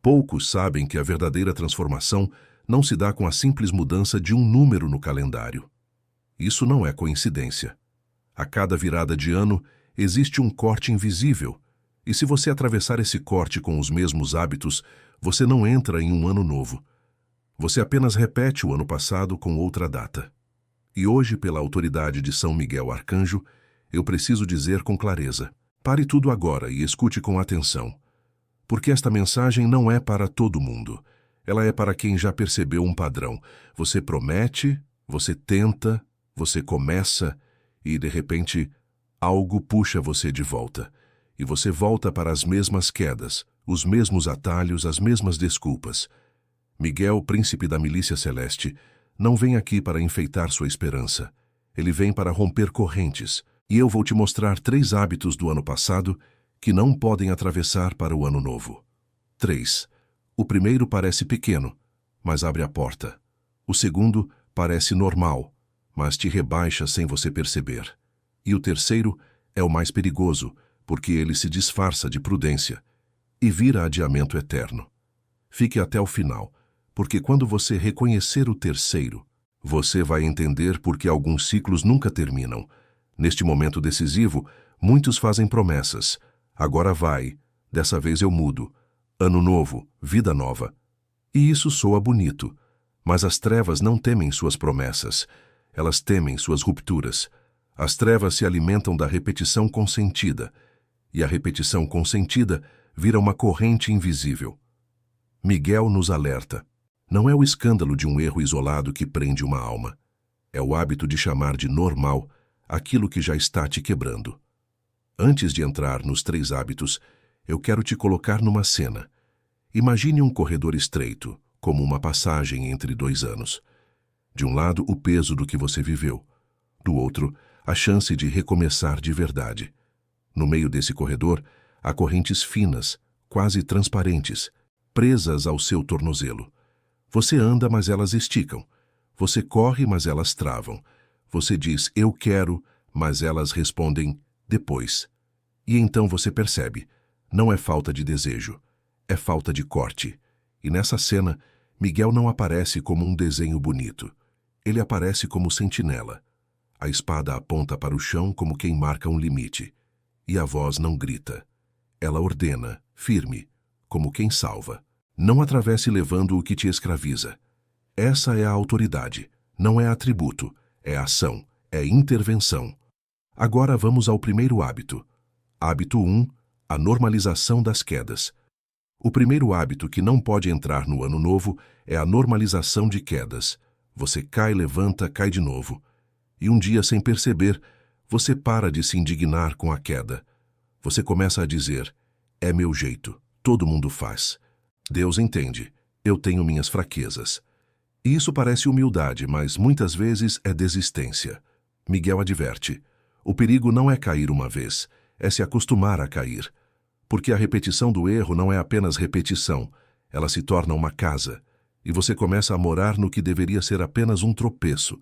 Poucos sabem que a verdadeira transformação não se dá com a simples mudança de um número no calendário. Isso não é coincidência. A cada virada de ano existe um corte invisível, e se você atravessar esse corte com os mesmos hábitos, você não entra em um ano novo. Você apenas repete o ano passado com outra data. E hoje, pela autoridade de São Miguel Arcanjo, eu preciso dizer com clareza: pare tudo agora e escute com atenção. Porque esta mensagem não é para todo mundo. Ela é para quem já percebeu um padrão. Você promete, você tenta, você começa e, de repente, algo puxa você de volta. E você volta para as mesmas quedas, os mesmos atalhos, as mesmas desculpas. Miguel, príncipe da milícia celeste, não vem aqui para enfeitar sua esperança. Ele vem para romper correntes. E eu vou te mostrar 3 hábitos do ano passado que não podem atravessar para o ano novo. 3. O primeiro parece pequeno, mas abre a porta. O segundo parece normal, mas te rebaixa sem você perceber. E o terceiro é o mais perigoso, porque ele se disfarça de prudência e vira adiamento eterno. Fique até o final, porque quando você reconhecer o terceiro, você vai entender por que alguns ciclos nunca terminam. Neste momento decisivo, muitos fazem promessas. Agora vai, dessa vez eu mudo. Ano novo, vida nova. E isso soa bonito, mas as trevas não temem suas promessas. Elas temem suas rupturas. As trevas se alimentam da repetição consentida, e a repetição consentida vira uma corrente invisível. Miguel nos alerta. Não é o escândalo de um erro isolado que prende uma alma. É o hábito de chamar de normal aquilo que já está te quebrando. Antes de entrar nos 3 hábitos, eu quero te colocar numa cena. Imagine um corredor estreito, como uma passagem entre 2 anos. De um lado, o peso do que você viveu. Do outro, a chance de recomeçar de verdade. No meio desse corredor, há correntes finas, quase transparentes, presas ao seu tornozelo. Você anda, mas elas esticam. Você corre, mas elas travam. Você diz, eu quero, mas elas respondem, depois. E então você percebe, não é falta de desejo, é falta de corte. E nessa cena, Miguel não aparece como um desenho bonito. Ele aparece como sentinela. A espada aponta para o chão como quem marca um limite. E a voz não grita. Ela ordena, firme, como quem salva. Não atravesse levando o que te escraviza. Essa é a autoridade, não é atributo, é ação, é intervenção. Agora vamos ao primeiro hábito. Hábito 1. A normalização das quedas. O primeiro hábito que não pode entrar no ano novo é a normalização de quedas. Você cai, levanta, cai de novo. E um dia, sem perceber, você para de se indignar com a queda. Você começa a dizer, é meu jeito, todo mundo faz. Deus entende, eu tenho minhas fraquezas. E isso parece humildade, mas muitas vezes é desistência. Miguel adverte, o perigo não é cair uma vez, é se acostumar a cair. Porque a repetição do erro não é apenas repetição, ela se torna uma casa, e você começa a morar no que deveria ser apenas um tropeço.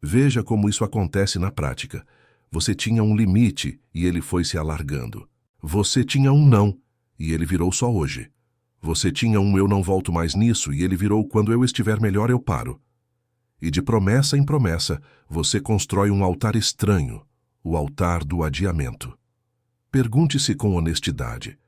Veja como isso acontece na prática. Você tinha um limite e ele foi se alargando. Você tinha um não e ele virou só hoje. Você tinha um eu não volto mais nisso e ele virou quando eu estiver melhor eu paro. E de promessa em promessa, você constrói um altar estranho, o altar do adiamento. Pergunte-se com honestidade,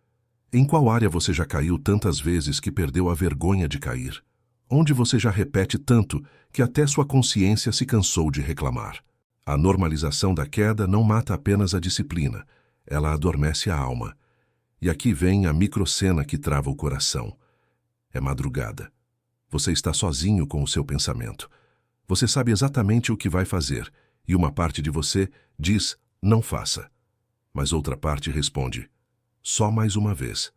em qual área você já caiu tantas vezes que perdeu a vergonha de cair? Onde você já repete tanto que até sua consciência se cansou de reclamar? A normalização da queda não mata apenas a disciplina, ela adormece a alma. E aqui vem a microcena que trava o coração. É madrugada. Você está sozinho com o seu pensamento. Você sabe exatamente o que vai fazer, e uma parte de você diz, não faça. Mas outra parte responde, só mais uma vez.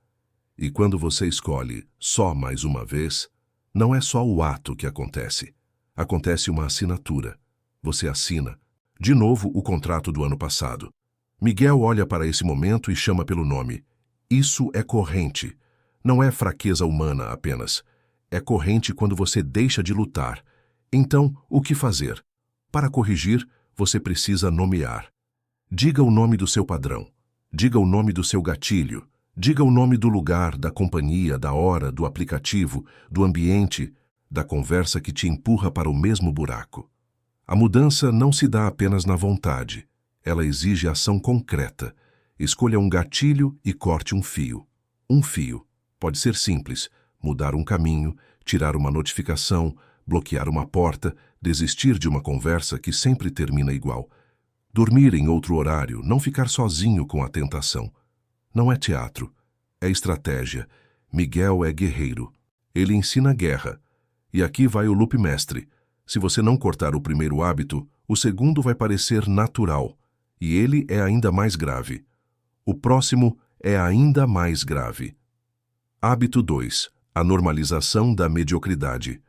E quando você escolhe só mais uma vez, não é só o ato que acontece. Acontece uma assinatura. Você assina, de novo, o contrato do ano passado. Miguel olha para esse momento e chama pelo nome. Isso é corrente. Não é fraqueza humana apenas. É corrente quando você deixa de lutar. Então, o que fazer? Para corrigir, você precisa nomear. Diga o nome do seu padrão. Diga o nome do seu gatilho. Diga o nome do lugar, da companhia, da hora, do aplicativo, do ambiente, da conversa que te empurra para o mesmo buraco. A mudança não se dá apenas na vontade. Ela exige ação concreta. Escolha um gatilho e corte um fio. Um fio. Pode ser simples. Mudar um caminho, tirar uma notificação, bloquear uma porta, desistir de uma conversa que sempre termina igual. Dormir em outro horário, não ficar sozinho com a tentação. Não é teatro, é estratégia. Miguel é guerreiro. Ele ensina guerra. E aqui vai o loop mestre. Se você não cortar o primeiro hábito, o segundo vai parecer natural. E ele é ainda mais grave. O próximo é ainda mais grave. Hábito 2. A normalização da mediocridade.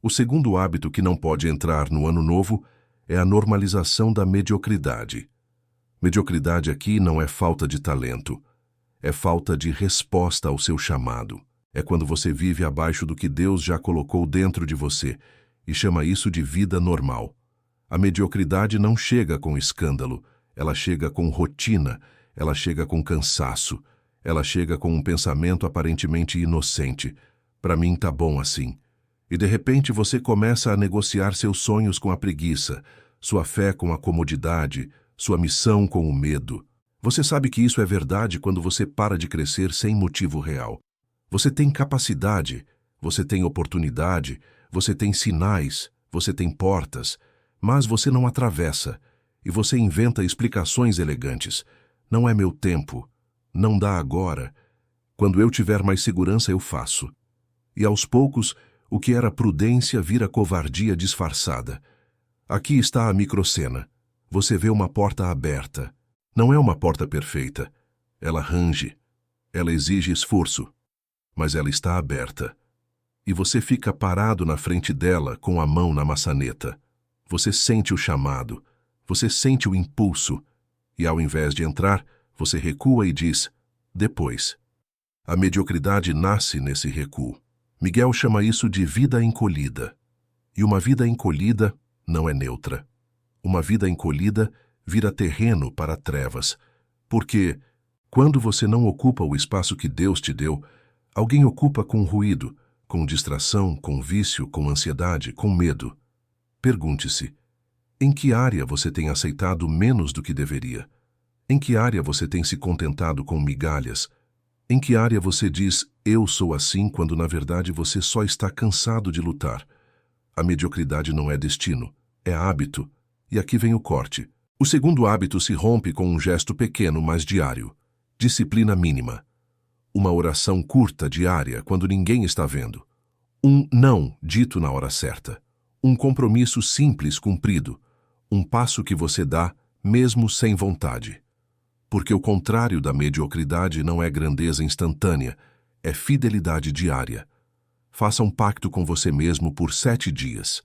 O segundo hábito que não pode entrar no ano novo é a normalização da mediocridade. Mediocridade aqui não é falta de talento. É falta de resposta ao seu chamado. É quando você vive abaixo do que Deus já colocou dentro de você e chama isso de vida normal. A mediocridade não chega com escândalo, ela chega com rotina, ela chega com cansaço, ela chega com um pensamento aparentemente inocente. Para mim tá bom assim. E de repente você começa a negociar seus sonhos com a preguiça, sua fé com a comodidade, sua missão com o medo. Você sabe que isso é verdade quando você para de crescer sem motivo real. Você tem capacidade, você tem oportunidade, você tem sinais, você tem portas, mas você não atravessa, e você inventa explicações elegantes. Não é meu tempo, não dá agora. Quando eu tiver mais segurança eu faço. E aos poucos, o que era prudência vira covardia disfarçada. Aqui está a microcena. Você vê uma porta aberta. Não é uma porta perfeita. Ela range. Ela exige esforço. Mas ela está aberta. E você fica parado na frente dela com a mão na maçaneta. Você sente o chamado. Você sente o impulso. E ao invés de entrar, você recua e diz, depois. A mediocridade nasce nesse recuo. Miguel chama isso de vida encolhida. E uma vida encolhida não é neutra. Uma vida encolhida vira terreno para trevas. Porque, quando você não ocupa o espaço que Deus te deu, alguém ocupa com ruído, com distração, com vício, com ansiedade, com medo. Pergunte-se, em que área você tem aceitado menos do que deveria? Em que área você tem se contentado com migalhas? Em que área você diz, eu sou assim, quando na verdade você só está cansado de lutar? A mediocridade não é destino, é hábito. E aqui vem o corte. O segundo hábito se rompe com um gesto pequeno, mas diário. Disciplina mínima. Uma oração curta, diária, quando ninguém está vendo. Um não dito na hora certa. Um compromisso simples cumprido. Um passo que você dá, mesmo sem vontade. Porque o contrário da mediocridade não é grandeza instantânea, é fidelidade diária. Faça um pacto com você mesmo por 7 dias.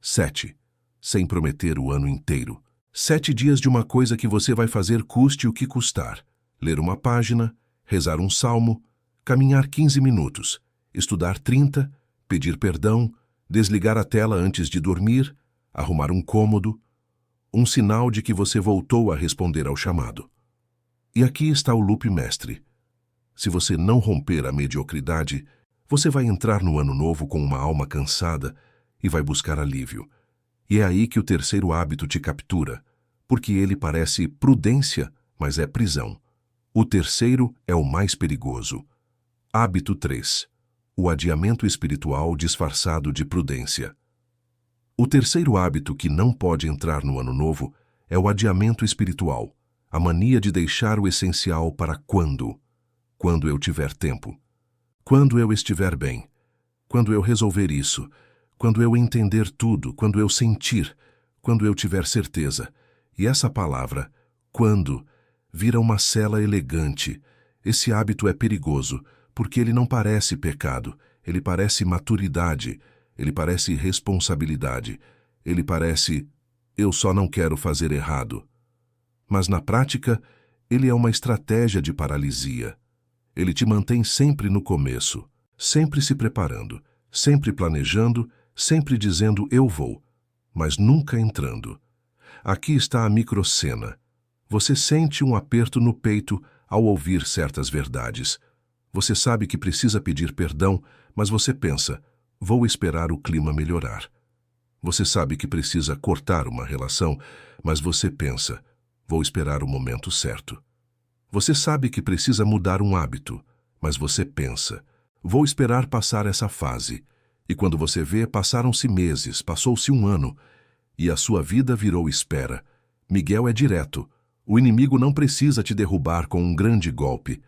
7. Sem prometer o ano inteiro. 7 dias de uma coisa que você vai fazer custe o que custar. Ler uma página, rezar um salmo, caminhar 15 minutos, estudar 30, pedir perdão, desligar a tela antes de dormir, arrumar um cômodo, um sinal de que você voltou a responder ao chamado. E aqui está o loop mestre. Se você não romper a mediocridade, você vai entrar no ano novo com uma alma cansada e vai buscar alívio. E é aí que o terceiro hábito te captura, porque ele parece prudência, mas é prisão. O terceiro é o mais perigoso. Hábito 3. O adiamento espiritual disfarçado de prudência. O terceiro hábito que não pode entrar no ano novo é o adiamento espiritual, a mania de deixar o essencial para quando? Quando eu tiver tempo. Quando eu estiver bem. Quando eu resolver isso. Quando eu entender tudo. Quando eu sentir. Quando eu tiver certeza. E essa palavra, quando, vira uma cela elegante. Esse hábito é perigoso, porque ele não parece pecado, ele parece maturidade, ele parece responsabilidade, ele parece, eu só não quero fazer errado. Mas na prática, ele é uma estratégia de paralisia. Ele te mantém sempre no começo, sempre se preparando, sempre planejando, sempre dizendo eu vou, mas nunca entrando. Aqui está a microcena. Você sente um aperto no peito ao ouvir certas verdades. Você sabe que precisa pedir perdão, mas você pensa, vou esperar o clima melhorar. Você sabe que precisa cortar uma relação, mas você pensa, vou esperar o momento certo. Você sabe que precisa mudar um hábito, mas você pensa, vou esperar passar essa fase. E quando você vê, passaram-se meses, passou-se um ano, e a sua vida virou espera. Miguel é direto. O inimigo não precisa te derrubar com um grande golpe.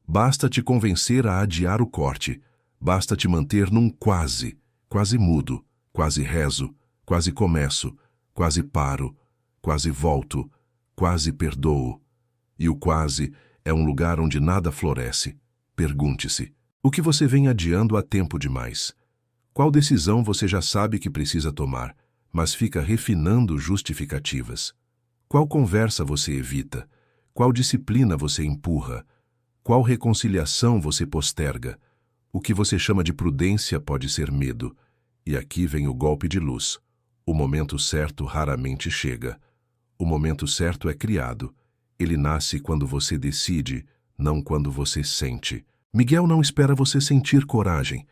Basta te convencer a adiar o corte. Basta te manter num quase, quase mudo, quase rezo, quase começo, quase paro, quase volto, quase perdoo. E o quase é um lugar onde nada floresce. Pergunte-se, o que você vem adiando há tempo demais? Qual decisão você já sabe que precisa tomar, mas fica refinando justificativas? Qual conversa você evita? Qual disciplina você empurra? Qual reconciliação você posterga? O que você chama de prudência pode ser medo. E aqui vem o golpe de luz. O momento certo raramente chega. O momento certo é criado. Ele nasce quando você decide, não quando você sente. Miguel não espera você sentir coragem.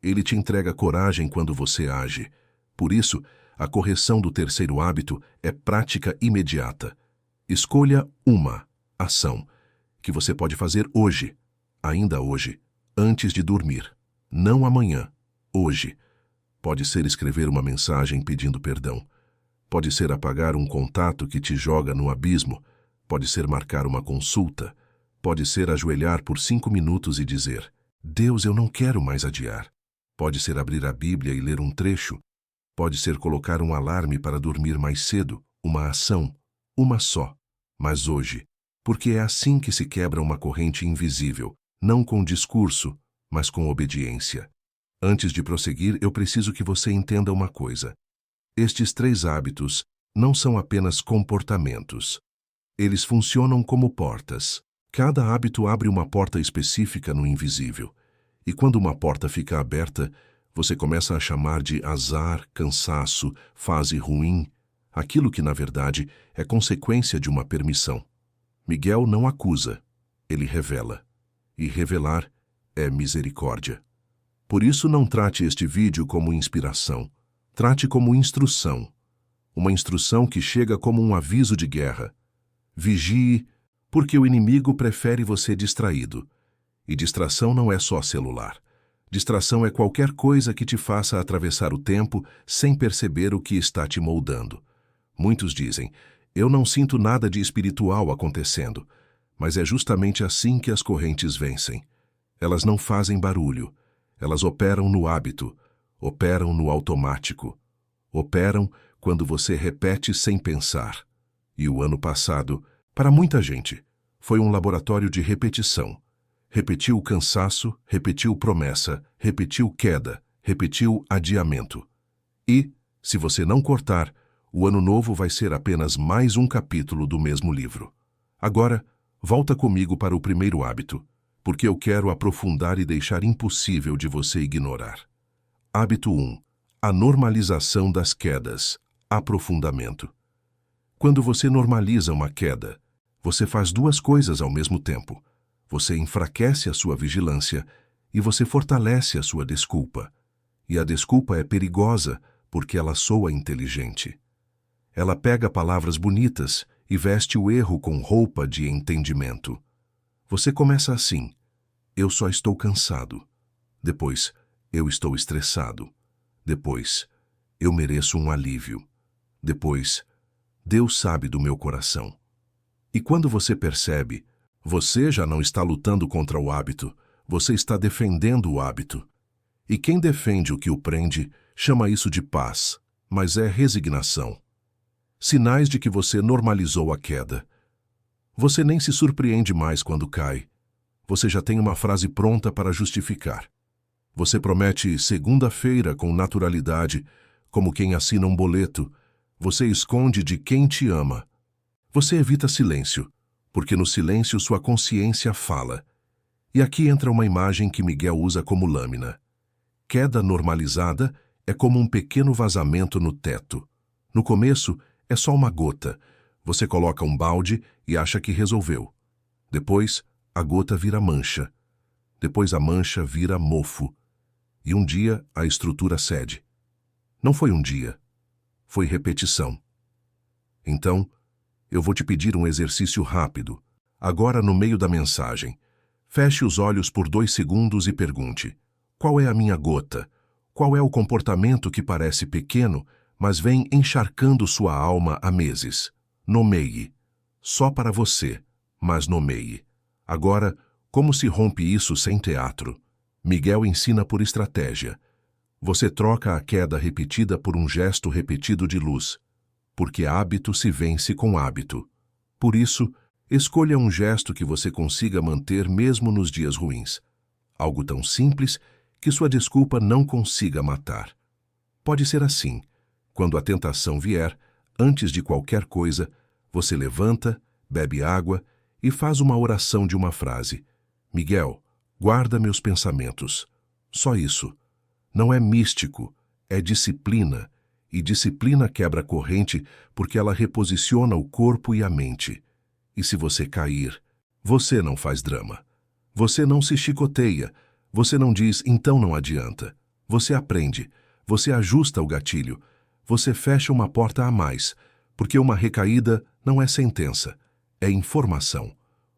Ele te entrega coragem quando você age. Por isso, a correção do terceiro hábito é prática imediata. Escolha uma ação que você pode fazer hoje, ainda hoje, antes de dormir. Não amanhã, hoje. Pode ser escrever uma mensagem pedindo perdão. Pode ser apagar um contato que te joga no abismo. Pode ser marcar uma consulta. Pode ser ajoelhar por 5 minutos e dizer, Deus, eu não quero mais adiar. Pode ser abrir a Bíblia e ler um trecho. Pode ser colocar um alarme para dormir mais cedo, uma ação, uma só. Mas hoje, porque é assim que se quebra uma corrente invisível, não com discurso, mas com obediência. Antes de prosseguir, eu preciso que você entenda uma coisa. Estes 3 hábitos não são apenas comportamentos. Eles funcionam como portas. Cada hábito abre uma porta específica no invisível. E quando uma porta fica aberta, você começa a chamar de azar, cansaço, fase ruim, aquilo que, na verdade, é consequência de uma permissão. Miguel não acusa, ele revela. E revelar é misericórdia. Por isso, não trate este vídeo como inspiração. Trate como instrução. Uma instrução que chega como um aviso de guerra. Vigie, porque o inimigo prefere você distraído. E distração não é só celular. Distração é qualquer coisa que te faça atravessar o tempo sem perceber o que está te moldando. Muitos dizem, eu não sinto nada de espiritual acontecendo. Mas é justamente assim que as correntes vencem. Elas não fazem barulho. Elas operam no hábito, operam no automático. Operam quando você repete sem pensar. E o ano passado, para muita gente, foi um laboratório de repetição. Repetiu cansaço, repetiu promessa, repetiu queda, repetiu adiamento. E, se você não cortar, o ano novo vai ser apenas mais um capítulo do mesmo livro. Agora, volta comigo para o primeiro hábito, porque eu quero aprofundar e deixar impossível de você ignorar. Hábito 1. A normalização das quedas. Aprofundamento. Quando você normaliza uma queda, você faz 2 coisas ao mesmo tempo. Você enfraquece a sua vigilância e você fortalece a sua desculpa. E a desculpa é perigosa porque ela soa inteligente. Ela pega palavras bonitas e veste o erro com roupa de entendimento. Você começa assim, eu só estou cansado. Depois, eu estou estressado. Depois, eu mereço um alívio. Depois, Deus sabe do meu coração. E quando você percebe, você já não está lutando contra o hábito, você está defendendo o hábito. E quem defende o que o prende, chama isso de paz, mas é resignação. Sinais de que você normalizou a queda. Você nem se surpreende mais quando cai. Você já tem uma frase pronta para justificar. Você promete segunda-feira com naturalidade, como quem assina um boleto. Você esconde de quem te ama. Você evita silêncio, porque no silêncio sua consciência fala. E aqui entra uma imagem que Miguel usa como lâmina. Queda normalizada é como um pequeno vazamento no teto. No começo, é só uma gota. Você coloca um balde e acha que resolveu. Depois, a gota vira mancha. Depois a mancha vira mofo. E um dia a estrutura cede. Não foi um dia. Foi repetição. Então, eu vou te pedir um exercício rápido, agora no meio da mensagem. Feche os olhos por 2 segundos e pergunte: qual é a minha gota? Qual é o comportamento que parece pequeno, mas vem encharcando sua alma há meses? Nomeie. Só para você, mas nomeie. Agora, como se rompe isso sem teatro? Miguel ensina por estratégia. Você troca a queda repetida por um gesto repetido de luz, porque hábito se vence com hábito. Por isso, escolha um gesto que você consiga manter mesmo nos dias ruins. Algo tão simples que sua desculpa não consiga matar. Pode ser assim. Quando a tentação vier, antes de qualquer coisa, você levanta, bebe água e faz uma oração de uma frase. Miguel, guarda meus pensamentos. Só isso. Não é místico, é disciplina. E disciplina quebra a corrente porque ela reposiciona o corpo e a mente. E se você cair, você não faz drama. Você não se chicoteia. Você não diz, então não adianta. Você aprende. Você ajusta o gatilho. Você fecha uma porta a mais. Porque uma recaída não é sentença. É informação.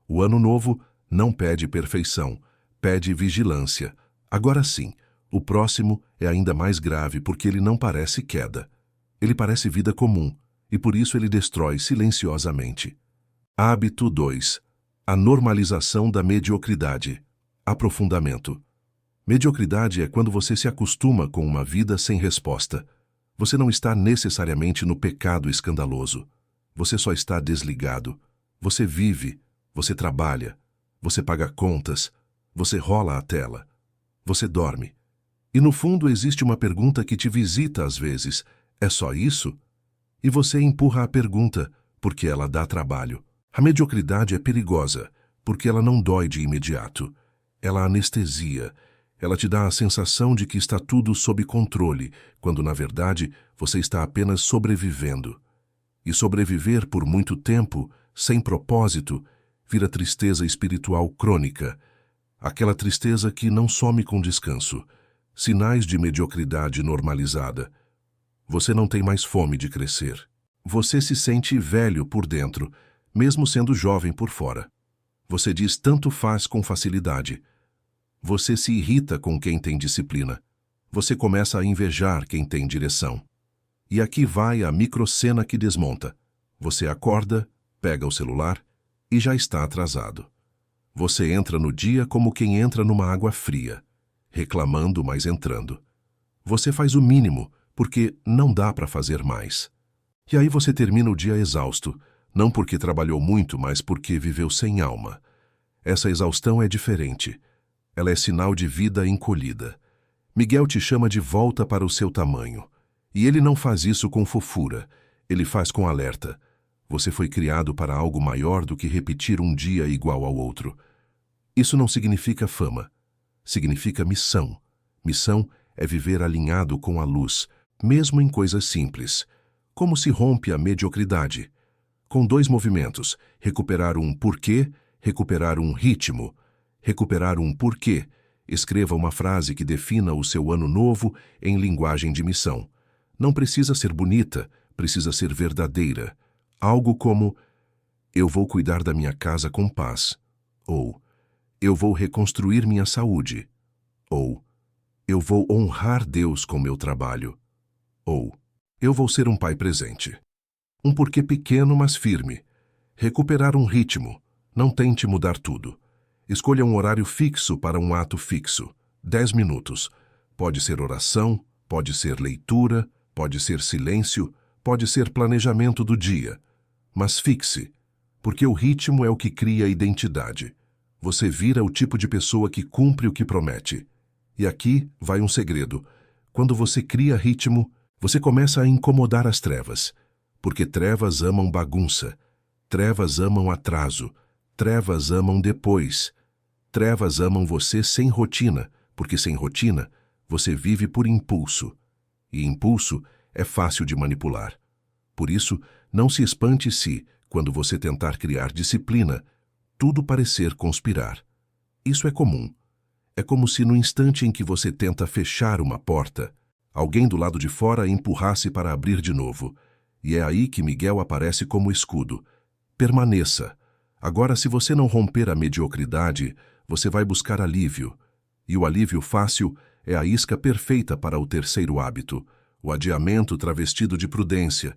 O ano novo não pede perfeição. Pede vigilância. Agora sim, o próximo é ainda mais grave porque ele não parece queda. Ele parece vida comum. E por isso ele destrói silenciosamente. Hábito 2. A normalização da mediocridade. Aprofundamento. Mediocridade é quando você se acostuma com uma vida sem resposta. Você não está necessariamente no pecado escandaloso. Você só está desligado. Você vive, você trabalha, você paga contas, você rola a tela, você dorme. E no fundo existe uma pergunta que te visita às vezes. É só isso? E você empurra a pergunta, porque ela dá trabalho. A mediocridade é perigosa, porque ela não dói de imediato. Ela anestesia. Ela te dá a sensação de que está tudo sob controle, quando na verdade você está apenas sobrevivendo. E sobreviver por muito tempo, sem propósito, vira tristeza espiritual crônica. Aquela tristeza que não some com descanso. Sinais de mediocridade normalizada. Você não tem mais fome de crescer. Você se sente velho por dentro, mesmo sendo jovem por fora. Você diz tanto faz com facilidade. Você se irrita com quem tem disciplina. Você começa a invejar quem tem direção. E aqui vai a microcena que desmonta. Você acorda, pega o celular e já está atrasado. Você entra no dia como quem entra numa água fria, reclamando, mas entrando. Você faz o mínimo, porque não dá para fazer mais. E aí você termina o dia exausto, não porque trabalhou muito, mas porque viveu sem alma. Essa exaustão é diferente. Ela é sinal de vida encolhida. Miguel te chama de volta para o seu tamanho. E ele não faz isso com fofura, ele faz com alerta. Você foi criado para algo maior do que repetir um dia igual ao outro. Isso não significa fama. Significa missão. Missão é viver alinhado com a luz, mesmo em coisas simples. Como se rompe a mediocridade? Com 2 movimentos, recuperar um porquê, recuperar um ritmo. Recuperar um porquê. Escreva uma frase que defina o seu ano novo em linguagem de missão. Não precisa ser bonita, precisa ser verdadeira. Algo como: eu vou cuidar da minha casa com paz. Ou: eu vou reconstruir minha saúde. Ou: eu vou honrar Deus com meu trabalho. Ou: eu vou ser um pai presente. Um porquê pequeno, mas firme. Recuperar um ritmo. Não tente mudar tudo. Escolha um horário fixo para um ato fixo. 10 minutos. Pode ser oração, pode ser leitura, pode ser silêncio, pode ser planejamento do dia. Mas fixe, porque o ritmo é o que cria identidade. Você vira o tipo de pessoa que cumpre o que promete. E aqui vai um segredo. Quando você cria ritmo, você começa a incomodar as trevas. Porque trevas amam bagunça. Trevas amam atraso. Trevas amam depois. Trevas amam você sem rotina, porque sem rotina, você vive por impulso. E impulso é fácil de manipular. Por isso, não se espante se, quando você tentar criar disciplina, tudo parecer conspirar. Isso é comum. É como se no instante em que você tenta fechar uma porta, alguém do lado de fora empurrasse para abrir de novo. E é aí que Miguel aparece como escudo. Permaneça. Agora, se você não romper a mediocridade, você vai buscar alívio. E o alívio fácil é a isca perfeita para o terceiro hábito, o adiamento travestido de prudência,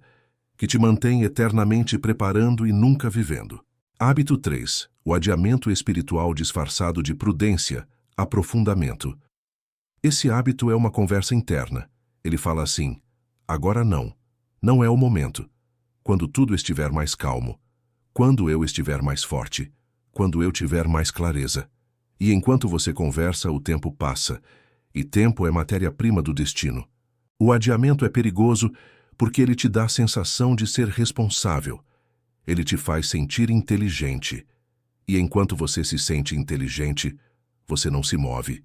que te mantém eternamente preparando e nunca vivendo. Hábito 3. O adiamento espiritual disfarçado de prudência, aprofundamento. Esse hábito é uma conversa interna. Ele fala assim: agora não. Não é o momento. Quando tudo estiver mais calmo. Quando eu estiver mais forte. Quando eu tiver mais clareza. E enquanto você conversa, o tempo passa. E tempo é matéria-prima do destino. O adiamento é perigoso porque ele te dá a sensação de ser responsável. Ele te faz sentir inteligente. E enquanto você se sente inteligente, você não se move.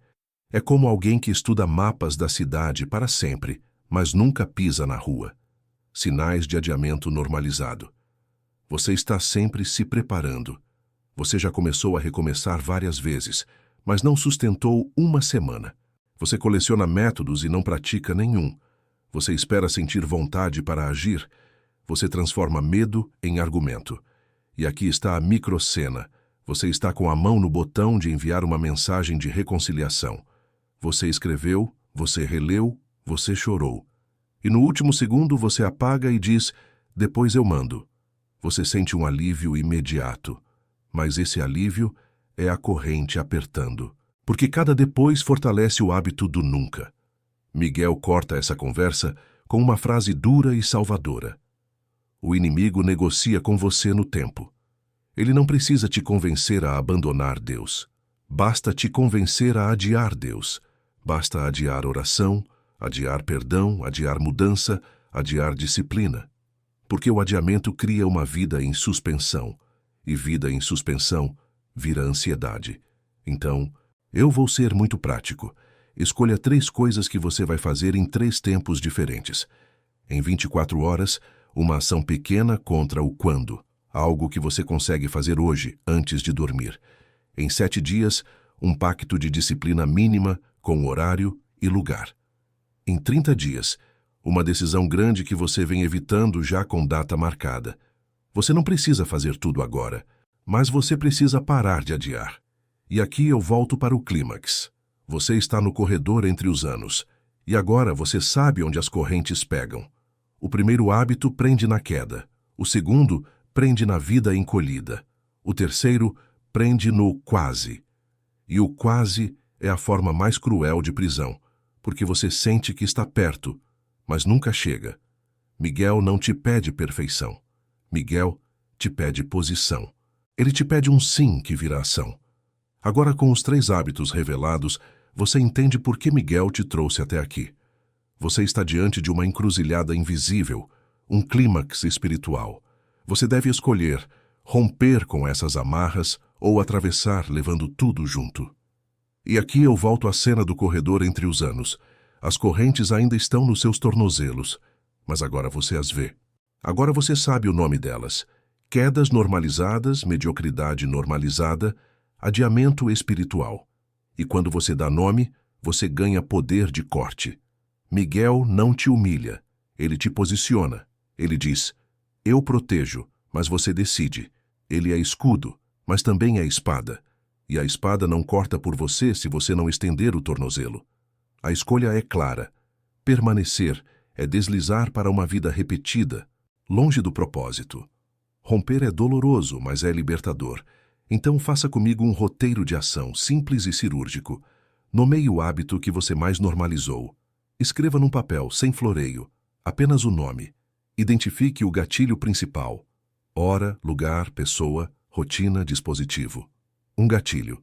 É como alguém que estuda mapas da cidade para sempre, mas nunca pisa na rua. Sinais de adiamento normalizado. Você está sempre se preparando. Você já começou a recomeçar várias vezes, mas não sustentou uma semana. Você coleciona métodos e não pratica nenhum. Você espera sentir vontade para agir. Você transforma medo em argumento. E aqui está a microcena. Você está com a mão no botão de enviar uma mensagem de reconciliação. Você escreveu, você releu, você chorou. E no último segundo você apaga e diz: depois eu mando. Você sente um alívio imediato. Mas esse alívio é a corrente apertando. Porque cada depois fortalece o hábito do nunca. Miguel corta essa conversa com uma frase dura e salvadora. O inimigo negocia com você no tempo. Ele não precisa te convencer a abandonar Deus. Basta te convencer a adiar Deus. Basta adiar oração, adiar perdão, adiar mudança, adiar disciplina. Porque o adiamento cria uma vida em suspensão. E vida em suspensão vira ansiedade. Então, eu vou ser muito prático. Escolha 3 coisas que você vai fazer em 3 tempos diferentes. Em 24 horas, uma ação pequena contra o quando. Algo que você consegue fazer hoje, antes de dormir. Em 7 dias, um pacto de disciplina mínima com horário e lugar. Em 30 dias, uma decisão grande que você vem evitando já com data marcada. Você não precisa fazer tudo agora, mas você precisa parar de adiar. E aqui eu volto para o clímax. Você está no corredor entre os anos, e agora você sabe onde as correntes pegam. O primeiro hábito prende na queda, o segundo prende na vida encolhida, o terceiro prende no quase. E o quase é a forma mais cruel de prisão, porque você sente que está perto, mas nunca chega. Miguel não te pede perfeição. Miguel te pede posição. Ele te pede um sim que vira ação. Agora, com os 3 hábitos revelados, você entende por que Miguel te trouxe até aqui. Você está diante de uma encruzilhada invisível, um clímax espiritual. Você deve escolher romper com essas amarras ou atravessar levando tudo junto. E aqui eu volto à cena do corredor entre os anos. As correntes ainda estão nos seus tornozelos, mas agora você as vê. Agora você sabe o nome delas. Quedas normalizadas, mediocridade normalizada, adiamento espiritual. E quando você dá nome, você ganha poder de corte. Miguel não te humilha. Ele te posiciona. Ele diz: eu protejo, mas você decide. Ele é escudo, mas também é espada. E a espada não corta por você se você não estender o tornozelo. A escolha é clara. Permanecer é deslizar para uma vida repetida, longe do propósito. Romper é doloroso, mas é libertador. Então faça comigo um roteiro de ação simples e cirúrgico. Nomeie o hábito que você mais normalizou. Escreva num papel, sem floreio, apenas o nome. Identifique o gatilho principal. Hora, lugar, pessoa, rotina, dispositivo. Um gatilho.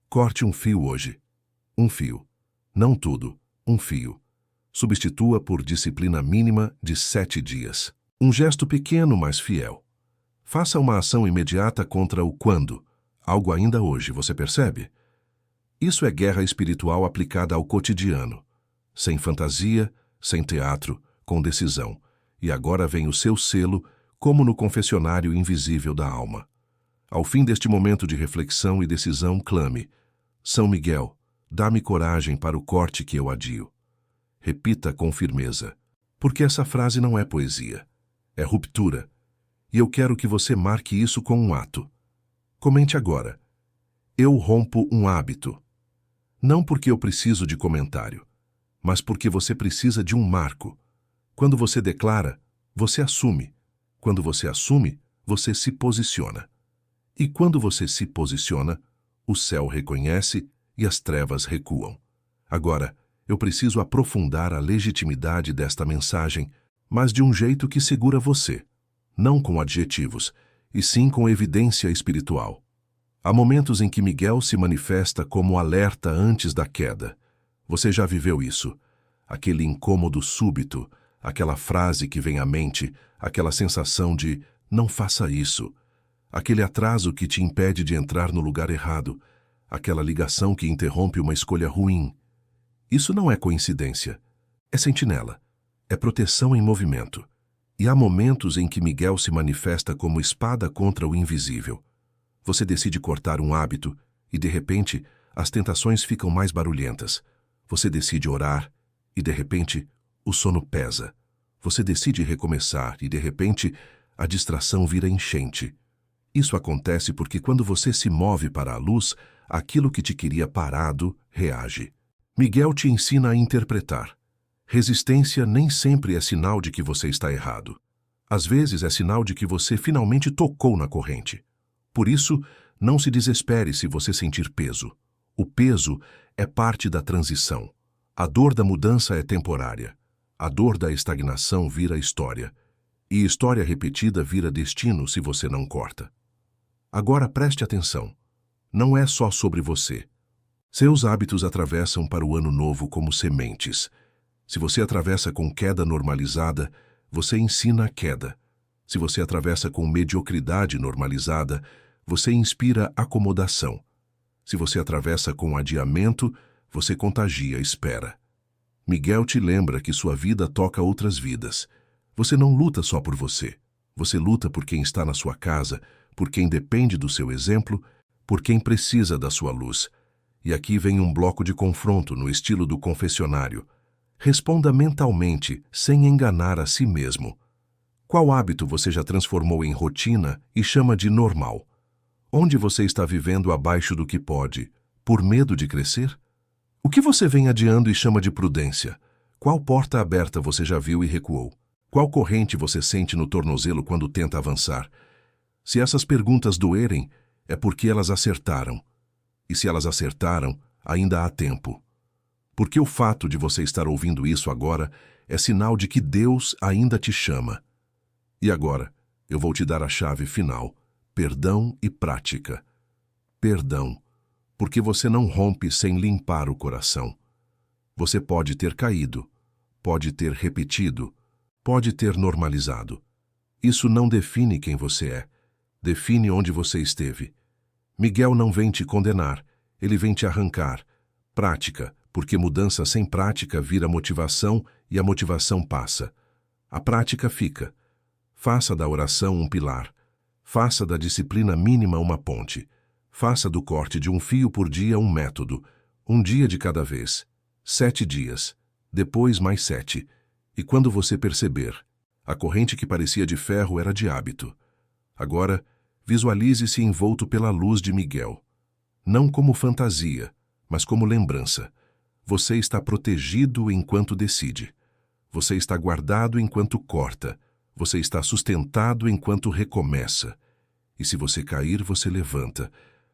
Corte um fio hoje. Um fio. Não tudo, um fio. Substitua por disciplina mínima de 7 dias. Um gesto pequeno, mas fiel. Faça uma ação imediata contra o quando. Algo ainda hoje, você percebe? Isso é guerra espiritual aplicada ao cotidiano. Sem fantasia, sem teatro, com decisão. E agora vem o seu selo, como no confessionário invisível da alma. Ao fim deste momento de reflexão e decisão, clame: São Miguel, dá-me coragem para o corte que eu adio. Repita com firmeza, porque essa frase não é poesia, é ruptura. E eu quero que você marque isso com um ato. Comente agora: eu rompo um hábito. Não porque eu preciso de comentário, mas porque você precisa de um marco. Quando você declara, você assume. Quando você assume, você se posiciona. E quando você se posiciona, o céu reconhece e as trevas recuam. Agora, eu preciso aprofundar a legitimidade desta mensagem, mas de um jeito que segura você, não com adjetivos, e sim com evidência espiritual. Há momentos em que Miguel se manifesta como alerta antes da queda. Você já viveu isso? Aquele incômodo súbito, aquela frase que vem à mente, aquela sensação de não faça isso, aquele atraso que te impede de entrar no lugar errado, aquela ligação que interrompe uma escolha ruim. Isso não é coincidência, é sentinela, é proteção em movimento. E há momentos em que Miguel se manifesta como espada contra o invisível. Você decide cortar um hábito e, de repente, as tentações ficam mais barulhentas. Você decide orar e, de repente, o sono pesa. Você decide recomeçar e, de repente, a distração vira enchente. Isso acontece porque quando você se move para a luz, aquilo que te queria parado reage. Miguel te ensina a interpretar. Resistência nem sempre é sinal de que você está errado. Às vezes é sinal de que você finalmente tocou na corrente. Por isso, não se desespere se você sentir peso. O peso é parte da transição. A dor da mudança é temporária. A dor da estagnação vira história. E história repetida vira destino se você não corta. Agora preste atenção. Não é só sobre você. Seus hábitos atravessam para o ano novo como sementes. Se você atravessa com queda normalizada, você ensina a queda. Se você atravessa com mediocridade normalizada, você inspira acomodação. Se você atravessa com adiamento, você contagia a espera. Miguel te lembra que sua vida toca outras vidas. Você não luta só por você. Você luta por quem está na sua casa, por quem depende do seu exemplo, por quem precisa da sua luz. E aqui vem um bloco de confronto no estilo do confessionário. Responda mentalmente, sem enganar a si mesmo. Qual hábito você já transformou em rotina e chama de normal? Onde você está vivendo abaixo do que pode, por medo de crescer? O que você vem adiando e chama de prudência? Qual porta aberta você já viu e recuou? Qual corrente você sente no tornozelo quando tenta avançar? Se essas perguntas doerem, é porque elas acertaram. E se elas acertaram, ainda há tempo. Porque o fato de você estar ouvindo isso agora é sinal de que Deus ainda te chama. E agora, eu vou te dar a chave final. Perdão e prática. Perdão, porque você não rompe sem limpar o coração. Você pode ter caído, pode ter repetido, pode ter normalizado. Isso não define quem você é, define onde você esteve. Miguel não vem te condenar, ele vem te arrancar. Prática, porque mudança sem prática vira motivação e a motivação passa. A prática fica. Faça da oração um pilar. Faça da disciplina mínima uma ponte. Faça do corte de um fio por dia um método. Um dia de cada vez. 7 dias. Depois mais 7. E quando você perceber, a corrente que parecia de ferro era de hábito. Agora, visualize-se envolto pela luz de Miguel. Não como fantasia, mas como lembrança. Você está protegido enquanto decide. Você está guardado enquanto corta. Você está sustentado enquanto recomeça. E se você cair, você levanta,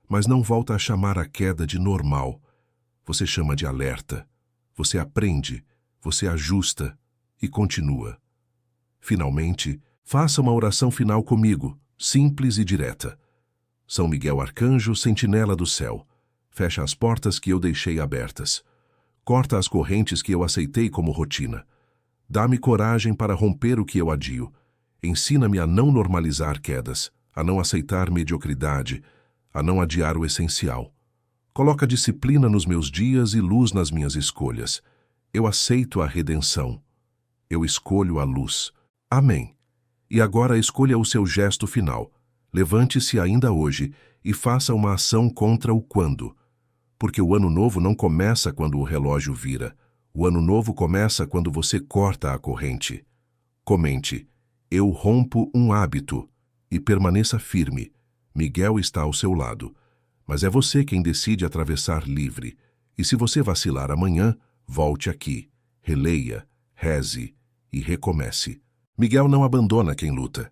mas não volta a chamar a queda de normal. Você chama de alerta. Você aprende, você ajusta e continua. Finalmente, faça uma oração final comigo, simples e direta. São Miguel Arcanjo, sentinela do céu. Fecha as portas que eu deixei abertas. Corta as correntes que eu aceitei como rotina. Dá-me coragem para romper o que eu adio. Ensina-me a não normalizar quedas, a não aceitar mediocridade, a não adiar o essencial. Coloca disciplina nos meus dias e luz nas minhas escolhas. Eu aceito a redenção. Eu escolho a luz. Amém. E agora escolha o seu gesto final. Levante-se ainda hoje e faça uma ação contra o quando. Porque o ano novo não começa quando o relógio vira. O ano novo começa quando você corta a corrente. Comente: eu rompo um hábito. E permaneça firme. Miguel está ao seu lado. Mas é você quem decide atravessar livre. E se você vacilar amanhã, volte aqui. Releia, reze e recomece. Miguel não abandona quem luta.